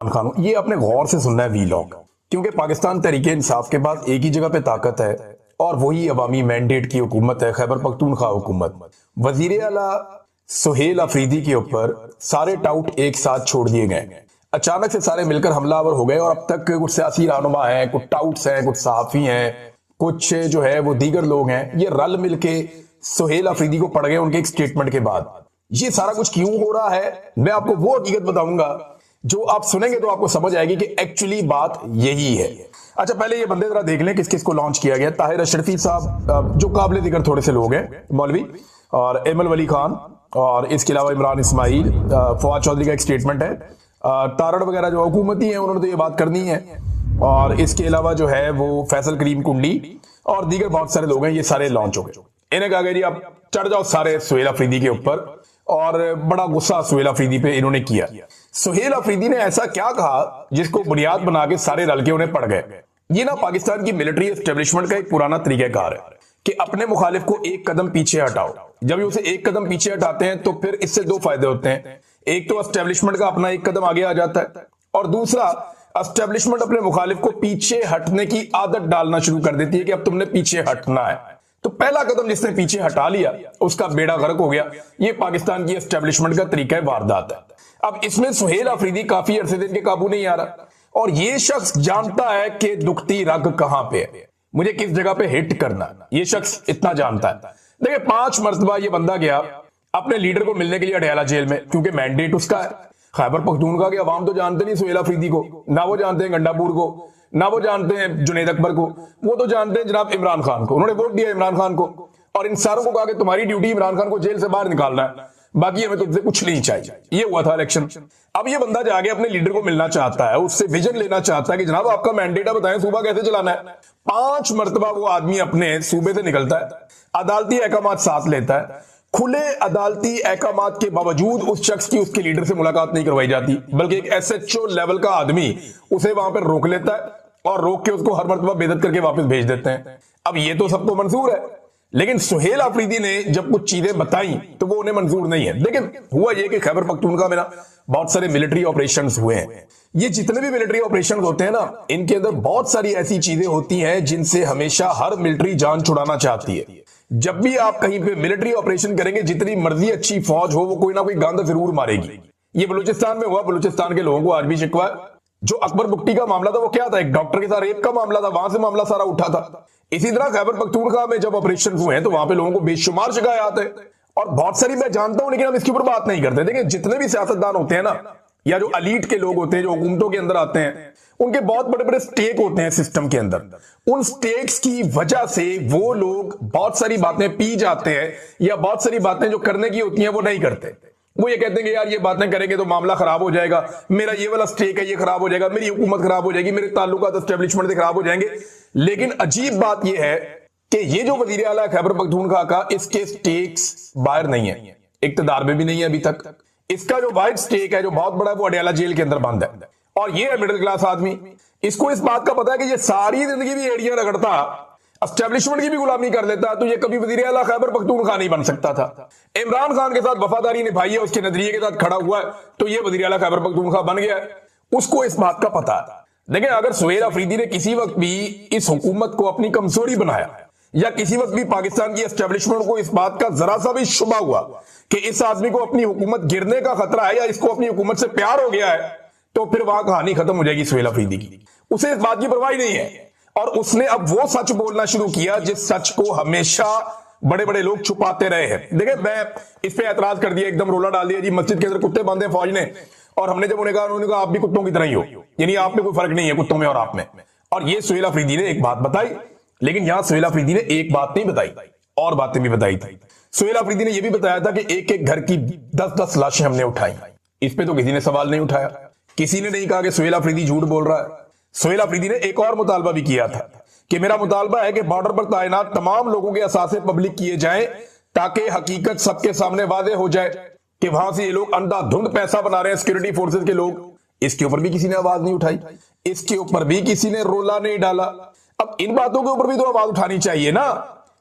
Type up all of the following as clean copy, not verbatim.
खान, ये आपने गौर से सुनना है वीलॉग, क्योंकि पाकिस्तान तहरीके इंसाफ के बाद एक ही जगह पे ताकत है और वही अवामी मैंडेट की हुकूमत है, खैबर पख्तूनख्वा हुकूमत। वजीर आला सुहेल अफरीदी के ऊपर सारे टाउट एक साथ छोड़ दिए गए, अचानक से सारे मिलकर हमलावर हो गए और अब तक कुछ सियासी रहनुमा हैं, कुछ टाउट्स हैं, कुछ सहाफी हैं, कुछ जो है वो दीगर लोग हैं, ये रल मिलके सुहेल अफरीदी को पड़ गए उनके एक स्टेटमेंट के बाद। ये सारा कुछ क्यों हो रहा है मैं आपको वो हकीकत बताऊंगा जो आप सुनेंगे तो आपको समझ आएगी कि एक्चुअली बात यही है। अच्छा, पहले ये बंदे जरा देख लें किस किस को लॉन्च किया गया। ताहिर अशरफी साहब जो काबिल जिक्र थोड़े से लोग हैं, मौलवी, और एमल वली खान, और इसके अलावा इमरान इस्माइल, फवाद चौधरी का एक स्टेटमेंट है, तारड़ वगैरह जो हुकूमती है उन्होंने तो ये बात करनी है, और इसके अलावा जो है वो फैसल करीम कुंडी और दीगर बहुत सारे लोग हैं, ये सारे लॉन्च हो गए। इन्हें कहा गया जी आप चढ़ जाओ सारे सुहेल अफरीदी के ऊपर, और बड़ा गुस्सा सुहेल अफरीदी पे इन्होंने किया। सुहेल अफरीदी ने ऐसा क्या कहा जिसको बुनियाद बना के सारे रल के उन्हें पड़ गए। ये ना पाकिस्तान की मिलिट्री एस्टेब्लिशमेंट का एक पुराना तरीकाकार है कि अपने मुखालिफ को एक कदम पीछे हटाओ। जब उसे एक कदम पीछे हटाते हैं तो फिर इससे दो फायदे होते हैं, एक तो एस्टेब्लिशमेंट का अपना एक कदम आगे आ जाता है, और दूसरा एस्टेब्लिशमेंट अपने मुखालिफ को पीछे हटने की आदत डालना शुरू कर देती है कि अब तुमने पीछे हटना है। तो पहला कदम जिसने पीछे हटा लिया उसका बेड़ा गर्क हो गया। ये पाकिस्तान की एस्टेब्लिशमेंट का तरीका है, वारदात है। अब इसमें सुहेल अफरीदी काफी अरसे दिन के काबू नहीं आ रहा, और ये शख्स जानता है कि दुखती रग कहां पे है, मुझे किस जगह पे हिट करना, ये शख्स इतना जानता है। देखिए 5 मरतबा ये बंदा गया अपने लीडर को मिलने के लिए अडयाला जेल में, क्योंकि मैंडेट उसका है। खैबर पख्तूनख्वा के अवाम तो जानते नहीं सुहेल अफरीदी को, ना वो जानते हैं गंडापुर को, ना वो जानते हैं जुनेद अकबर को, वो तो जानते हैं जनाब इमरान खान को। उन्होंने वोट दिया इमरान खान को, और इन सारों को कहा कि तुम्हारी ड्यूटी इमरान खान को जेल से बाहर निकालना है, बाकी हमें तुमसे कुछ नहीं चाहिए। ये हुआ था इलेक्शन। अब ये बंदा जाके अपने लीडर को मिलना चाहता है, उससे विजन लेना चाहता है कि जनाब आपका मैंडेट है, बताएं सूबा कैसे चलाना है। 5 मरतबा वो आदमी अपने सूबे से निकलता है, अदालती अहकामात साथ लेता है, खुले अदालती अहकामात के बावजूद उस शख्स की उसके लीडर से मुलाकात नहीं करवाई जाती, बल्कि एक एसएचओ लेवल का आदमी उसे वहां पर रोक लेता है और रोक के उसको हर मरतबा बेइज्जत करके वापस भेज देते हैं। अब ये तो सबको मंजूर है, लेकिन सुहेल अफरीदी ने जब कुछ चीजें बताई तो वो उन्हें मंजूर नहीं है। लेकिन हुआ ये कि खैबर पख्तूनख्वा में ना बहुत सारे मिलिट्री ऑपरेशंस हुए हैं। ये जितने भी मिलिट्री ऑपरेशंस होते हैं ना, इनके अंदर बहुत सारी ऐसी चीजें होती हैं जिनसे हमेशा हर मिलिट्री जान छुड़ाना चाहती है। जब भी आप कहीं पे मिलिट्री ऑपरेशन करेंगे, जितनी मर्जी अच्छी फौज हो, वो कोई ना कोई गंद जरूर मारेगी। ये बलूचिस्तान में हुआ, बलूचिस्तान के लोगों को आज भी शिकवा है। जो अकबर बुक्टी का मामला था वो क्या था, एक डॉक्टर के साथ रेप का मामला था, वहां से मामला सारा उठा था। इसी तरह खैबर पख्तूनख्वा में जब ऑपरेशन हुए हैं तो वहां पे लोगों को बेशुमार शिकायत है, और बहुत सारी मैं जानता हूं, लेकिन हम इसके ऊपर बात नहीं करते। देखिए जितने भी सियासतदान होते हैं ना, या जो अलीट के लोग होते हैं, जो हुकूमतों के अंदर आते हैं, उनके बहुत बड़े बड़े स्टेक होते हैं सिस्टम के अंदर। उन स्टेक्स की वजह से वो लोग बहुत सारी बातें पी जाते हैं, या बहुत सारी बातें जो करने की होती हैं वो नहीं करते। वो ये कहते हैं कि यार ये बातें करेंगे तो मामला खराब हो जाएगा, मेरा ये वाला स्टेक है ये खराब हो जाएगा, मेरी हुकूमत खराब हो जाएगी, मेरे ताल्लुकात एस्टेब्लिशमेंट से खराब हो जाएंगे। लेकिन अजीब बात यह है कि ये जो वजीर आला है खैबर पख्तूनख्वा का, इसके स्टेक्स बाहर नहीं है, इक्तदार में भी नहीं है अभी तक। इसका जो वाइड स्टेक है, जो बहुत बड़ा है, वो अडयाला जेल के अंदर बंद है। और ये है मिडिल क्लास आदमी, इसको इस बात का पता है कि ये सारी जिंदगी भी एड़ियां रगड़ता, एस्टेब्लिशमेंट की भी गुलामी कर लेता, तो ये कभी वजीर आला खैबर पख्तूनख्वा नहीं बन सकता था। इमरान खान के साथ वफादारी निभाई है, उसके नजरिए के साथ खड़ा हुआ है, तो ये वजीर आला खैबर पख्तूनख्वा बन गया है। उसको इस बात का पता है। देखिए अगर सुहेल अफरीदी ने किसी वक्त भी इस हुकूमत को अपनी कमजोरी बनाया, या किसी वक्त भी पाकिस्तान की एस्टेब्लिशमेंट को इस बात का जरा सा भी शुबा हुआ कि इस आदमी को अपनी हुकूमत गिरने का खतरा है, या इसको अपनी हुकूमत से प्यार हो गया है, तो फिर वहां कहानी खत्म हो जाएगी सुहेल अफरीदी की। उसे इस बात की परवाह नहीं है, और उसने अब वो सच बोलना शुरू किया जिस सच को हमेशा बड़े बड़े लोग छुपाते रहे हैं। देखिए मैं इस पे एतराज कर दिया, एकदम रोला डाल दिया जी मस्जिद के अंदर कुत्ते बांधे फौज ने, और हमने जब उन्हें कहा, उन्होंने कहा आप भी कुत्तों की तरह ही हो, यानी आप में कोई फर्क नहीं है कुत्तों में और आप में। और ये सुहेल अफरीदी ने एक बात बताई, लेकिन यहां सुहेल अफरीदी ने एक बात नहीं बताई, और बातें भी बताई थी। सुहेल अफरीदी ने यह भी बताया था कि एक एक घर की 10-10 लाशें हमने उठाई। इस पे तो किसी ने सवाल नहीं उठाया, किसी ने नहीं कहा कि सुहेल अफरीदी झूठ बोल रहा है। सुहेल अफरीदी ने एक और मुतालबा भी किया था कि मेरा मुतालबा है कि बॉर्डर पर तैनात तमाम लोगों के असासे पब्लिक किए जाएं, ताकि हकीकत सबके सामने वादे हो जाए कि वहां से ये लोग अंधाधुंध पैसा बना रहे हैं सिक्योरिटी फोर्सेस के लोग। इसके ऊपर भी किसी ने आवाज नहीं उठाई, इसके ऊपर भी किसी ने रोला नहीं डाला। अब इन बातों के ऊपर भी तो आवाज उठानी चाहिए ना।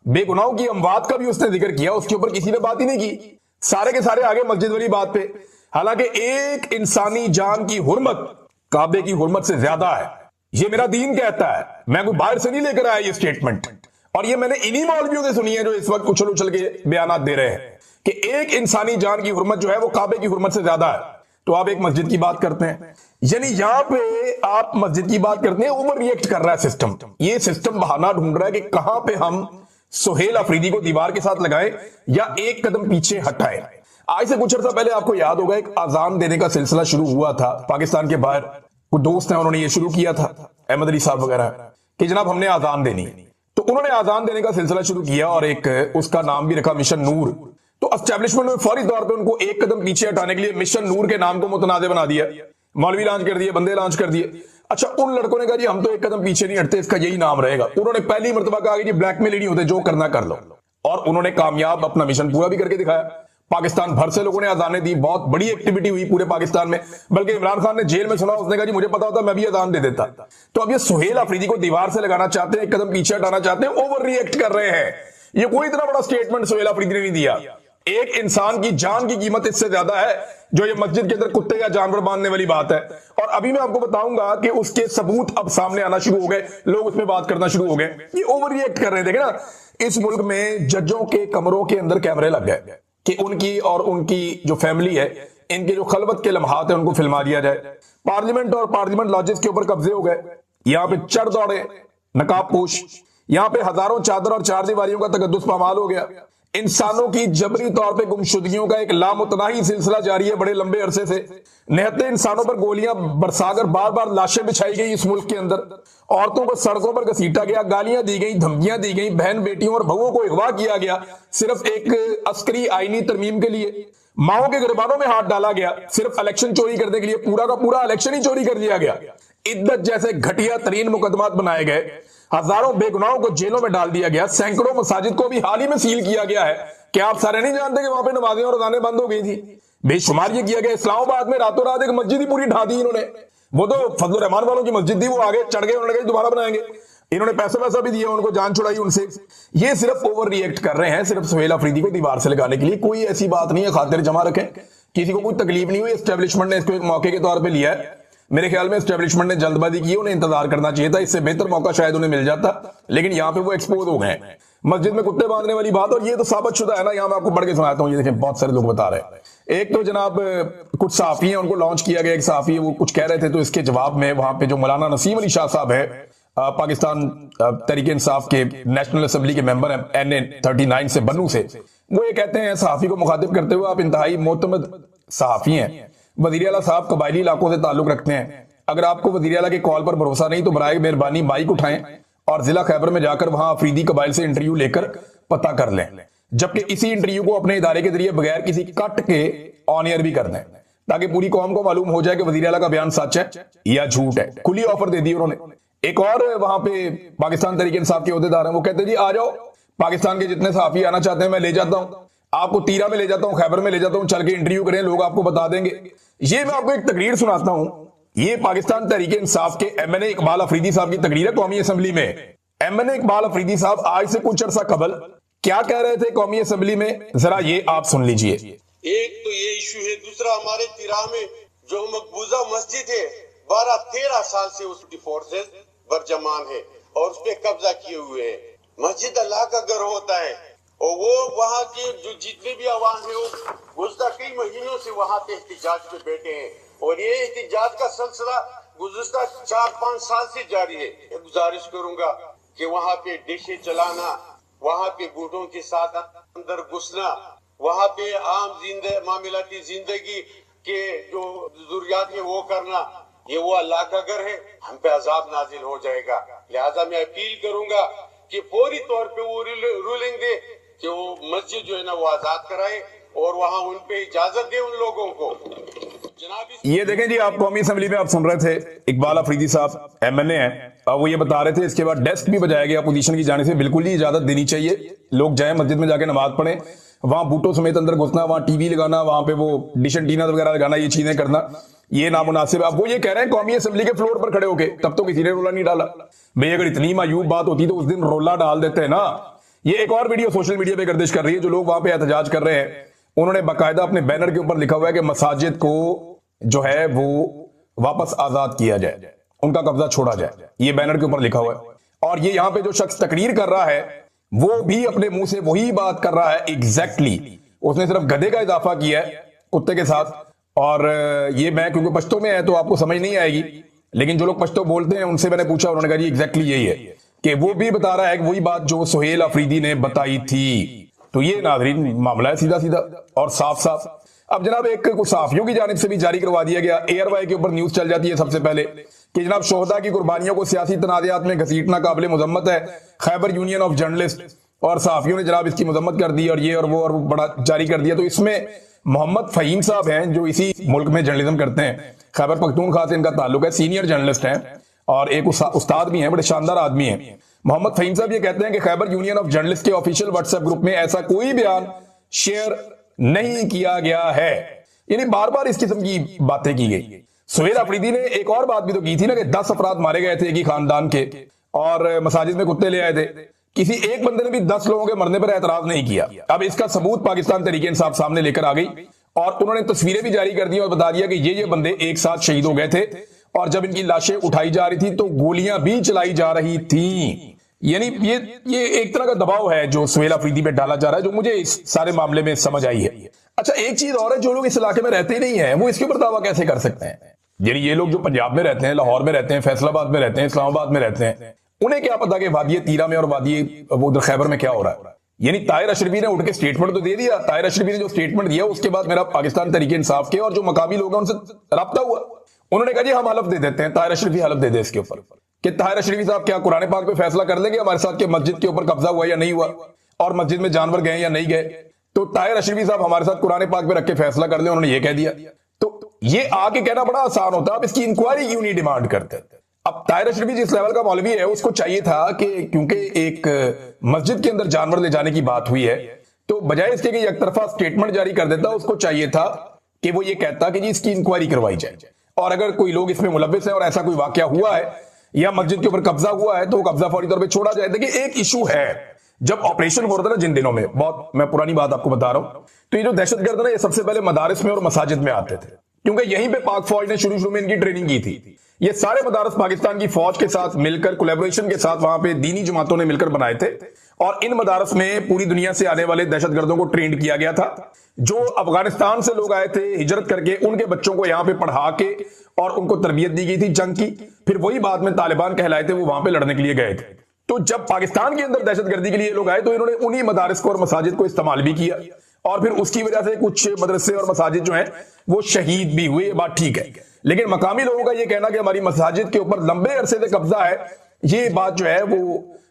बेगुनाहों की अमवात का भी उसने जिक्र किया, उसके ऊपर किसी ने बात ही नहीं की। सारे के सारे आगे मस्जिद वाली बात पे, हालांकि एक इंसानी जान की हुर्मत काबे की हुर्मत से ज्यादा है। ये मेरा दीन कहता है, मैं कोई बाहर से नहीं लेकर आया ये स्टेटमेंट। और ये मैंने इन्हीं मौलवियों से सुनी है जो इस वक्त उछल उछल के बयानात दे रहे हैं कि एक इंसानी जान की हुर्मत जो है वो काबे की हुर्मत से ज्यादा है। तो आप एक मस्जिद की बात करते हैं, यानी यहां पे आप मस्जिद की बात करते हैं, ओवर रिएक्ट कर रहा है सिस्टम। ये सिस्टम बहाना ढूंढ रहा है कि कहां पे हम सुहेल अफरीदी को दीवार के साथ लगाएं या एक कदम पीछे हटाएं। आज से कुछ अर्सा पहले आपको याद होगा एक अजान देने का सिलसिला शुरू हुआ था पाकिस्तान के बाहर। कुछ दोस्त हैं, उन्होंने ये शुरू किया था, अहमद अली साहब वगैरह, कि जनाब हमने अजान देनी। तो उन्होंने अजान देने का सिलसिला शुरू किया और एक उसका नाम भी रखा मिशन नूर। तो एस्टेब्लिशमेंट में फौरी तौर पे उनको एक कदम पीछे हटाने के लिए मिशन नूर के नाम को मुतनाज़ बना दिया, मौलवी लॉन्च कर दिए, बंदे लॉन्च कर दिए। अच्छा, उन लड़कों ने कहा जी हम तो एक कदम पीछे नहीं हटते, इसका यही नाम रहेगा। उन्होंने पहली मर्तबा कहा कि ब्लैकमेल नहीं होते, जो करना कर लो, और उन्होंने कामयाब अपना मिशन पूरा भी करके दिखाया। पाकिस्तान भर से लोगों ने अजानें दी, बहुत बड़ी एक्टिविटी हुई पूरे पाकिस्तान में। बल्कि इमरान खान ने जेल में सुना, उसने कहा जी मुझे पता होता मैं भी अजान दे देता। तो अब ये सुहेल अफरीदी को दीवार से लगाना चाहते हैं, एक कदम पीछे हटाना चाहते हैं, ओवर रिएक्ट कर रहे हैं। ये कोई इतना बड़ा स्टेटमेंट सुहेल अफरीदी ने नहीं दिया। एक इंसान की जान की कीमत इससे ज्यादा है जो ये मस्जिद के अंदर कुत्ते या जानवर बांधने वाली बात है। और अभी मैं आपको बताऊंगा कि उसके सबूत अब सामने आना शुरू हो गए, लोग उसमें बात करना शुरू हो गए। ये ओवर रिएक्ट कर रहे थे ना। इस मुल्क में जजों के कमरों के अंदर कैमरे लग गए कि उनकी और उनकी जो फैमिली है, इनके जो खलबत के लम्हात है उनको फिल्मा दिया जाए। पार्लियामेंट और पार्लियामेंट लॉजेस के ऊपर कब्जे हो गए। यहां पे चढ़ दौड़े नकाब पोश, यहां पे हजारों चादर और चार दीवारियों का तकद्दुस पामाल हो गया। इंसानों की जबरी तौर पे गुमशुदगियों का एक लामुतनाही सिलसिला जारी है बड़े लंबे अरसे से। निहत्ते इंसानों पर गोलियां बरसाकर बार बार लाशें बिछाई गई इस मुल्क के अंदर। औरतों को सड़कों पर घसीटा गया, गालियां दी गई, धमकियां दी गई, बहन बेटियों और बहुओं को अगवा किया गया सिर्फ एक अस्करी आईनी तरमीम के लिए। माओ के गिरबानों में हाथ डाला गया सिर्फ इलेक्शन चोरी करने के लिए। पूरा का पूरा इलेक्शन ही चोरी कर लिया गया। इद्दत जैसे घटिया तरीन मुकदमात बनाए गए, हजारों बेगुनाहों को जेलों में डाल दिया गया, सैकड़ों मसाजिद को भी हाल ही में सील किया गया है। क्या आप सारे नहीं जानते कि वहां पे नमाजें और अज़ानें बंद हो गई थी? बेशुमार ये किया गया। इस्लामाबाद में रातों रात एक मस्जिद ही पूरी ढा दी इन्होंने। वो तो फजल रहमान वालों की मस्जिद थी, वो आगे चढ़ गए, उन्होंने कहा दोबारा बनाएंगे। इन्होंने पैसा भी दिया, उनको जान छुड़ाई उनसे। ये सिर्फ ओवर रिएक्ट कर रहे हैं, सिर्फ सुहेल अफरीदी को दीवार से लगाने के लिए। कोई ऐसी बात नहीं है, खातिर जमा रखें, किसी को कोई तकलीफ नहीं हुई। एस्टेब्लिशमेंट ने इसको एक मौके के तौर पर लिया है। मेरे ख्याल में एस्टेब्लिशमेंट ने जल्दबाजी की, उन्हें इंतजार करना चाहिए था, इससे बेहतर मौका शायद उन्हें मिल जाता। लेकिन यहां पे वो एक्सपोज हो गए मस्जिद में कुत्ते बांधने वाली बात। और ये तो साबित शुदा है ना, यहां मैं आपको पढ़ के सुनाता हूं। ये देखें, बहुत सारे लोग बता रहे हैं। एक तो जनाब कुछ सहाफी हैं, उनको लॉन्च किया गया। एक सहाफी वो कुछ कह रहे थे, तो इसके जवाब में वहां पे जो मौलाना नसीम अली शाह साहब है, पाकिस्तान तहरीक इंसाफ के नेशनल असेंबली के मेंबर हैं, NA 39 से, बन्नू से, वो ये कहते हैं सहाफी को मुखातिब करते हुए, आप इंतहाई मोतमद सहाफी हैं, वजीर आला साहब कबायली इलाकों से ताल्लुक रखते हैं। अगर आपको वजीर आला के कॉल पर भरोसा नहीं तो बराए मेहरबानी माइक उठाएं और जिला खैबर में जाकर वहां अफरीदी कबाइल से इंटरव्यू लेकर पता कर लें। जबकि इसी इंटरव्यू को अपने इदारे के जरिए बगैर किसी कट के ऑन एयर भी कर दें, ताकि पूरी कौम को मालूम हो जाए कि वजीर आला का बयान सच है या झूठ है। खुली ऑफर दे दी उन्होंने। एक और वहां पे पाकिस्तान तहरीक इंसाफ के ओहदेदार हैं, वो कहते जी आ जाओ, पाकिस्तान के जितने सहाफी आना चाहते हैं मैं ले जाता हूं, आपको तीरा में ले जाता हूं, खैबर में ले जाता हूं, चल के इंटरव्यू करें, लोग आपको बता देंगे। ये मैं आपको एक तकरीर सुनाता हूं। ये पाकिस्तान तहरीक इंसाफ के MNA इकबाल अफरीदी साहब की तकरीर है कौमी असेंबली में। MNA इकबाल अफरीदी साहब आज से कुछ अर्सा कबल क्या कह रहे थे कौमी असेंबली में, जरा ये आप सुन लीजिए। एक तो ये इशू है, दूसरा हमारे तिराह में जो मकबूजा मस्जिद है 12-13 साल से उसकी फोर्सेस बरजमान है और उस पर कब्जा किए हुए हैं। मस्जिद अल्लाह का घर होता है और वो वहाँ के जो जितने भी आवाम है वो गुज़श्ता कई महीनों से वहाँ पे एहतिजाज पे बैठे हैं और ये एहतिजाज का सिलसिला गुज़श्ता 4-5 साल से जारी है। गुजारिश करूंगा कि वहाँ पे डिशे चलाना, वहाँ पे बूढ़ों के साथ अंदर घुसना, वहाँ पे आम मामलाती जिंदगी के जो जरूरियात है वो करना, ये वो अल्लाह का घर है, हम पे अजाब नाजिल हो जाएगा। लिहाजा मैं अपील करूंगा कि फौरी तौर पे वो रूलिंग दे कि वो मस्जिद जो है ना वो आजाद कराए और वहाँ उन पे इजाजत दे उन लोगों को। जनाब ये देखें जी, आप कौमी असेंबली में आप सुन रहे थे, इकबाल अफरीदी साहब MNA हैं, अब वो ये बता रहे थे। इसके बाद डेस्क भी बजाया गया अपोजिशन की जाने से, बिल्कुल ही इजाजत देनी चाहिए, लोग जाएं मस्जिद में जाके नमाज पढ़ें। वहां बूटों समेत अंदर घुसना, वहां टीवी लगाना, वहां पे वो डिश एंटीना वगैरह लगाना, ये चीजें करना, ये नामुनासिब है। अब वो ये कह रहे हैं कौमी असेंबली के फ्लोर पर खड़े होके, तब तो किसी ने रोला नहीं डाला। भाई अगर इतनी मायूब बात होती तो उस दिन रोला डाल देते हैं ना। ये एक और वीडियो सोशल मीडिया पे गर्दिश कर रही है, जो लोग वहां पे एहतजाज कर रहे हैं, उन्होंने बाकायदा अपने बैनर के ऊपर लिखा हुआ है कि मसाजिद को जो है वो वापस आजाद किया जाए, उनका कब्जा छोड़ा जाए, ये बैनर के ऊपर लिखा हुआ है। और ये यहां पे जो शख्स तकरीर कर रहा है वो भी अपने मुंह से वही बात कर रहा है एग्जैक्टली। उसने सिर्फ गधे का इजाफा किया है कुत्ते के साथ। और ये मैं क्योंकि पश्तो में है तो आपको समझ नहीं आएगी, लेकिन जो लोग पश्तो बोलते हैं उनसे मैंने पूछा, उन्होंने कहा जी एग्जैक्टली यही है कि वो भी बता रहा है कि वही बात जो सुहेल अफरीदी ने बताई थी। तो ये नाज़रीन मामला है सीधा सीधा और साफ साफ। अब जनाब एक कुछ सहाफियों की जानिब से भी जारी करवा दिया गया, एयरवाई के ऊपर न्यूज चल जाती है सबसे पहले कि जनाब शोहदा की कुर्बानियों को सियासी तनाज़ात में घसीटना काबिल मुजम्मत है, खैबर यूनियन ऑफ जर्नलिस्ट। और सहाफियों ने जनाब इसकी मजम्मत कर दी और ये और वो बड़ा जारी कर दिया। तो इसमें मोहम्मद फहीम साहब हैं जो इसी मुल्क में जर्नलिज्म करते हैं, खैबर पख्तूनख्वा से इनका ताल्लुक है, सीनियर जर्नलिस्ट हैं और एक उस्ताद भी हैं, बड़े शानदार आदमी हैं। मोहम्मद फहीम साहब ये कहते हैं कि खैबर यूनियन ऑफ जर्नलिस्ट के ऑफिशियल व्हाट्सएप ग्रुप में ऐसा कोई बयान शेयर नहीं किया गया है, यानी बार बार इस किस्म की बातें की गई। सुहेल अफरीदी ने एक और बात भी तो की थी ना कि 10 अफराद मारे गए थे एक ही खानदान के और मसाजिद में कुत्ते ले आए थे। किसी एक बंदे ने भी 10 लोगों के मरने पर एतराज नहीं किया। अब इसका सबूत पाकिस्तान तहरीक इंसाफ सामने लेकर आ गई और उन्होंने तस्वीरें भी जारी कर दी और बता दिया कि ये बंदे एक साथ शहीद हो गए थे और जब इनकी लाशें उठाई जा रही थी तो गोलियां भी चलाई जा रही थी। यानी ये एक तरह का दबाव है जो सुहेल अफरीदी पे डाला जा रहा है, जो मुझे इस सारे मामले में समझ आई है। अच्छा एक चीज और है, जो लोग इस इलाके में रहते ही नहीं है वो इसके ऊपर दावा कैसे कर सकते हैं? यानी ये लोग जो पंजाब में रहते हैं, लाहौर में रहते हैं, फैसलाबाद में रहते हैं, इस्लामाबाद में रहते हैं, उन्हें क्या पता कि वादी तीरा में और वादी उधर खैबर में क्या हो रहा है? यानी ताहिर अशरफी ने उठ के स्टेटमेंट तो दे दिया। ताहिर अशरफी ने जो स्टेटमेंट दिया उसके बाद मेरा पाकिस्तान तहरीक इंसाफ के और जो मकामी लोग हैं उनसे राब्ता हुआ। उन्होंने कहा जी हम हलफ दे देते हैं, ताहिर अशरफी हलफ दे दे इसके ऊपर कि ताहिर अशरफी साहब क्या कुरान पाक पे फैसला कर लेंगे हमारे साथ कि मस्जिद के ऊपर कब्जा हुआ या नहीं हुआ और मस्जिद में जानवर गए या नहीं गए। तो ताहिर अशरफी साहब हमारे साथ कुरान पाक पे रख के फैसला कर ले, उन्होंने ये कह दिया। तो ये आके कहना बड़ा आसान होता है, अब इसकी इंक्वायरी क्यों नहीं डिमांड करते? अब ताहिर अशरफी जिस लेवल का मौलवी है उसको चाहिए था कि क्योंकि एक मस्जिद के अंदर जानवर ले जाने की बात हुई है तो बजाय इसके कि एक तरफा स्टेटमेंट जारी कर देता, उसको चाहिए था कि वो ये कहता कि जी इसकी इंक्वायरी करवाई जाए और अगर कोई लोग इसमें मुलव्विस है और ऐसा कोई वाकया हुआ है या मस्जिद के ऊपर कब्जा हुआ है तो कब्जा फौरी तौर पर छोड़ा जाए। देखिए एक इशू है, जब ऑपरेशन हो रहा था ना जिन दिनों में, बहुत मैं पुरानी बात आपको बता रहा हूं, तो ये जो दहशतगर्द ना ये सबसे पहले मदारिस में और मसाजिद में आते थे क्योंकि यहीं पे पाक फौज ने शुरू में इनकी ट्रेनिंग की थी। ये सारे मदारस पाकिस्तान की फौज के साथ मिलकर कोलैबोरेशन के साथ वहां पे दीनी जमातों ने मिलकर बनाए थे और इन मदारस में पूरी दुनिया से आने वाले दहशतगर्दों को ट्रेंड किया गया था। जो अफगानिस्तान से लोग आए थे हिजरत करके, उनके बच्चों को यहां पे पढ़ा के और उनको तरबियत दी गई थी जंग की, फिर वही बाद में तालिबान कहलाए थे, वो वहां पे लड़ने के लिए गए थे। तो जब पाकिस्तान के अंदर दहशतगर्दी के लिए लोग आए तो इन्होंने उन्हीं मदारिस को और मसाजिद को इस्तेमाल भी किया और फिर उसकी वजह से कुछ मदरसे और मसाजिद जो हैं वो शहीद भी हुए, ये बात ठीक है। लेकिन मकामी लोगों का ये कहना कि हमारी मसाजिद के ऊपर लंबे अरसे से कब्जा है, ये बात जो है वो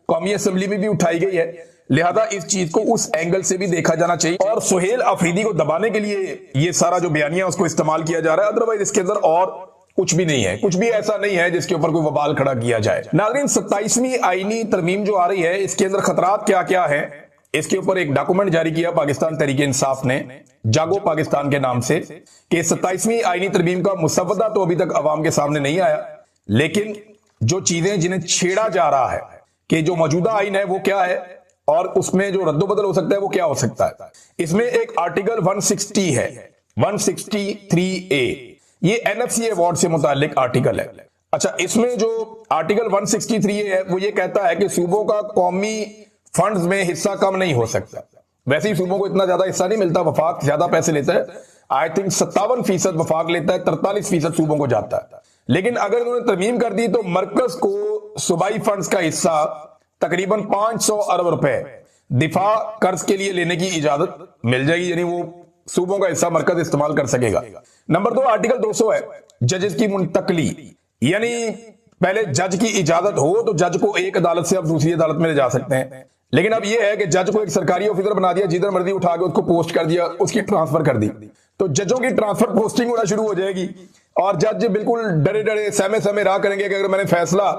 कौमी असेंबली में भी उठाई गई है, लिहाजा इस चीज को उस एंगल से भी देखा जाना चाहिए। और सुहेल अफरीदी को दबाने के लिए ये सारा जो बयानिया उसको इस्तेमाल किया जा रहा है, अदरवाइज इसके अंदर और कुछ भी नहीं है, कुछ भी ऐसा नहीं है जिसके ऊपर कोई वबाल खड़ा किया जाए। नाज़रीन 27वीं आईनी तरमीम जो आ रही है इसके अंदर खतरात क्या क्या है, इसके ऊपर एक डॉक्यूमेंट जारी किया पाकिस्तान तहरीक इंसाफ ने जागो पाकिस्तान के नाम से कि 27वीं आईनी तरमीम का मुसवदा तो अभी तक अवाम के सामने नहीं आया, लेकिन जो चीजें जिन्हें छेड़ा जा रहा है कि जो मौजूदा आईन है वो क्या है और उसमें जो रद्दोबदल हो सकता है वो क्या हो सकता है। इसमें एक आर्टिकल 160 है, 163A, ये NFC अवार्ड से मुतालिक आर्टिकल है। अच्छा, इसमें जो आर्टिकल 163A है वो ये कहता है कि सूबों का कौमी फंड्स में हिस्सा कम नहीं हो सकता। वैसे ही सूबों को इतना ज्यादा हिस्सा नहीं मिलता, वफाक ज्यादा पैसे लेता है, आई थिंक 57% वफाक लेता है, 43% सूबों को जाता है। लेकिन अगर उन्होंने तरमीम कर दी तो मरकज को सूबाई फंड्स का हिस्सा तकरीबन 500 अरब रुपए दिफा कर्ज के लिए लेने की इजाजत मिल जाएगी, यानी वो सूबों का हिस्सा मरकज इस्तेमाल कर सकेगा। नंबर 2 आर्टिकल 200 है जजेस की मुंतकली, यानी पहले जज की इजाजत हो तो जज को एक अदालत से अब दूसरी अदालत में ले जा सकते हैं, लेकिन अब यह है कि जज को एक सरकारी ऑफिसर बना दिया, जिधर मर्जी उठा के उसको पोस्ट कर दिया, उसकी ट्रांसफर कर दी, तो जजों की ट्रांसफर पोस्टिंग होना शुरू हो जाएगी और जज बिल्कुल डरे डरे सहमे सहमे रहा करेंगे कि अगर मैंने फैसला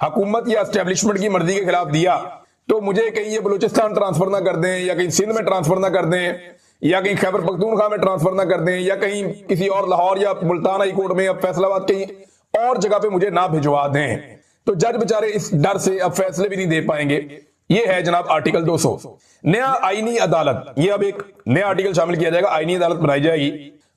हुकूमत या एस्टेब्लिशमेंट की मर्जी के खिलाफ दिया तो मुझे कहीं ये बलूचिस्तान ट्रांसफर ना कर दें या कहीं सिंध में ट्रांसफर ना कर दें या कहीं खैबर पख्तूनख्वा में ट्रांसफर ना कर दें या कहीं किसी और लाहौर या मुल्तान हाई कोर्ट में या फैसलाबाद कहीं और जगह पे मुझे ना भिजवा दें। तो जज बेचारे इस डर से अब फैसले भी नहीं दे पाएंगे। ये है जनाब आर्टिकल 200। नया आईनी अदालत, ये अब एक नया आर्टिकल शामिल किया जाएगा, आईनी अदालत बनाई जाएगी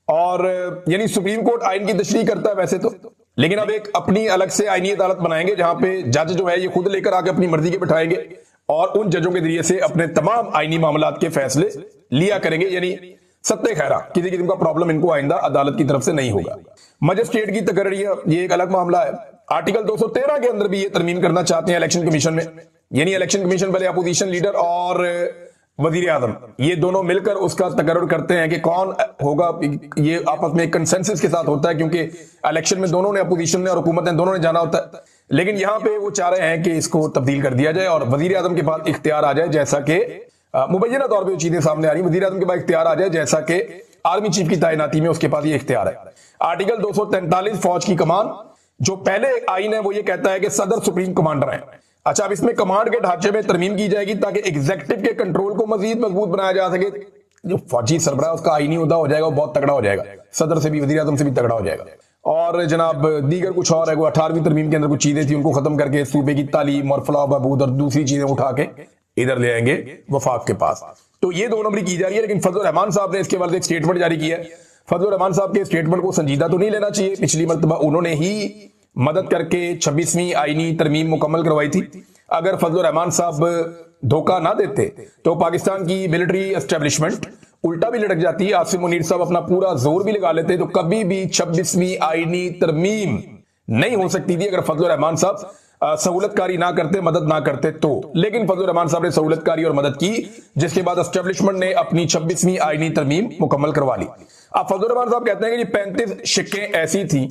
और यानी सुप्रीम कोर्ट आइन की तशरीह करता है वैसे तो, लेकिन अब एक अपनी अलग से आईनी अदालत बनाएंगे जहां पे जज जो है ये खुद लेकर आके अपनी मर्जी के बिठाएंगे और उन जजों के जरिए से अपने तमाम आईनी मामलात के फैसले लिया करेंगे। यानी सत्ते खैरा किसी किस्म का प्रॉब्लम इनको आइंदा अदालत की तरफ से नहीं होगा। मजिस्ट्रेट की तकर्रियां ये एक अलग मामला है। आर्टिकल 213 के अंदर भी ये तरमीम करना चाहते हैं इलेक्शन कमीशन में, यानी इलेक्शन कमीशन पहले अपोजिशन लीडर और वजीर आजम ये दोनों मिलकर उसका तकर्रुर करते हैं कि कौन होगा। ये आपस में एक कंसेंसस के साथ होता है क्योंकि इलेक्शन में दोनों ने, अपोजिशन ने और हुकूमत ने, दोनों ने जाना होता है। लेकिन यहां पे वो चाह रहे हैं कि इसको तब्दील कर दिया जाए और वजीर आजम के पास इख्तियार आ जाए, जैसा कि मुबैना तौर पर चीजें सामने आ रही, वजीर आजम के पास इख्तियार आ जाए जैसा कि आर्मी चीफ की तैनाती में उसके पास ये इख्तियार है। आर्टिकल 243 फौज की कमान, जो पहले आइन है वो ये कहता है कि सदर सुप्रीम कमांडर है। अच्छा, अब इसमें कमांड के ढांचे में तरमीम की जाएगी ताकि एग्जीक्यूटिव के कंट्रोल को मजीद मजबूत बनाया जा सके। जो फौजी सरबराह उसका आईनी उहदा हो जाएगा, वो बहुत तगड़ा हो जाएगा, सदर से भी, वजीर आजम से भी तगड़ा हो जाएगा। और जनाब दीगर कुछ और है, वो 18वीं तरमीम के अंदर कुछ चीजें थी उनको खत्म करके सूबे की तालीम और फलाह बहबूद और दूसरी चीजें उठा के इधर ले आएंगे वफाक के पास। तो ये 2 नंबरी की जा रही है। लेकिन फजलुर रहमान साहब ने इसके बाद एक स्टेटमेंट जारी किया है। फजलुर रहमान साहब के स्टेटमेंट को संजीदा तो नहीं लेना चाहिए। पिछली मरतबा उन्होंने ही मदद करके 26वीं आईनी तरमीम मुकम्मल करवाई थी। अगर फजलुर रहमान साहब धोखा ना देते तो पाकिस्तान की मिलिट्री एस्टेब्लिशमेंट उल्टा भी लटक जाती। आसिम मुनीर साहब अपना पूरा जोर भी लगा लेते तो कभी भी 26वीं आईनी तरमीम नहीं हो सकती थी अगर फजलुर रहमान साहब सहूलतकारी ना करते, मदद ना करते तो। लेकिन फजलुर रहमान साहब ने सहूलतकारी और मदद की, जिसके बाद एस्टेब्लिशमेंट ने अपनी 26वीं आईनी तरमीम मुकम्मल करवा ली। अब फजलुर रहमान साहब कहते हैं कि 35 शिक्कें ऐसी थी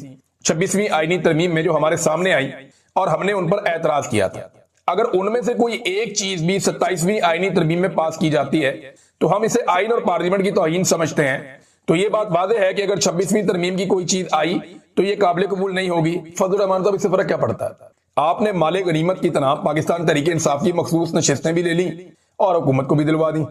26वीं आईनी तरमीम में जो हमारे सामने आई और हमने उन पर एतराज किया था। अगर उनमें से कोई एक चीज भी 27वीं आईनी तरमीम में पास की जाती है तो हम इसे आइन और पार्लियामेंट की तौहीन समझते हैं। तो ये बात वाज़ेह है कि अगर 26वीं तरमीम की कोई चीज आई तो ये काबिल कबूल नहीं होगी। फजलुर रहमान साहब, इससे फर्क क्या पड़ता है? आपने माले गनीमत की तरह पाकिस्तान तहरीक इंसाफ की मखसूस नशिस्तें भी ले ली और हुकूमत को भी दिलवा दी।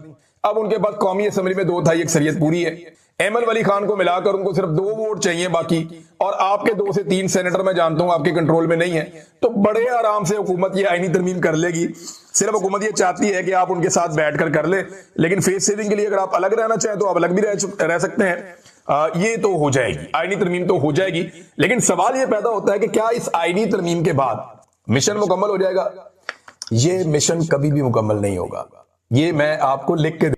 अब उनके पास कौमी असम्बली में 2/3 अक्सरियत पूरी है। एमल वली खान को मिलाकर उनको सिर्फ 2 वोट चाहिए बाकी, और आपके 2 से 3 सेनेटर मैं जानता हूं आपके कंट्रोल में नहीं है, तो बड़े आराम से हुकूमत ये आईनी तरमीम कर लेगी। सिर्फ हुकूमत ये चाहती है कि आप उनके साथ बैठकर कर ले, लेकिन फेस सेविंग के लिए अगर आप अलग रहना चाहें तो आप अलग भी रह सकते हैं। ये तो हो जाएगी, आईनी तरमीम तो हो जाएगी। लेकिन सवाल ये पैदा होता है कि क्या इस आईनी तरमीम के बाद मिशन मुकम्मल हो जाएगा? ये मिशन कभी भी मुकम्मल नहीं होगा। ये मैं आपको लिख के